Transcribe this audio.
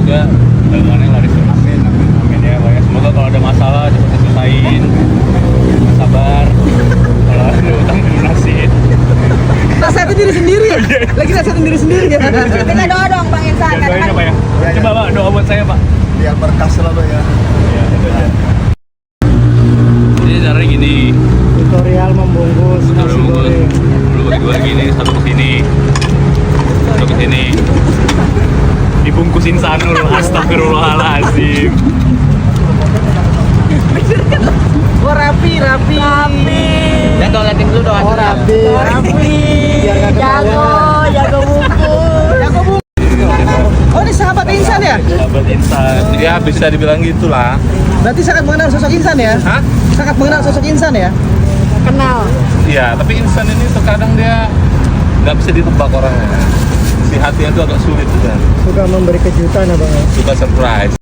semoga dagangannya laris terus. Amin, amin, Amin ya Pak ya. Semoga kalau ada masalah cepat diselesain. Sabar. Kalau ada utang dilunasin. Nasihatin diri sendiri ya? Lagi nasihatin diri sendiri ya? Kita doa dong Bang Insan. Ya, doain ya Pak ya. Ya, Coba Pak doa buat saya Pak. biar berkah selalu ya. Iya, itu aja. Ini caranya gini. Tutorial membungkus nasi goreng. Lu bagi dua gini, satu ke sini. Satu ke sini. Dibungkusin sanul, astagfirullahaladzim. Oh rapi. Ya dong liatin dulu doa. Oh rapi. Biar gak ketahuan. Jago bungkus. Oh ini sahabat Insan ya? Sahabat Insan. Ya bisa dibilang gitulah. Berarti sangat mengenal sosok Insan ya? Hah? Sangat mengenal sosok Insan ya? Kenal. Iya, tapi Insan ini terkadang dia nggak bisa ditebak orangnya. Si hatinya itu agak sulit kan. Suka memberi kejutan ya Bang? Suka surprise.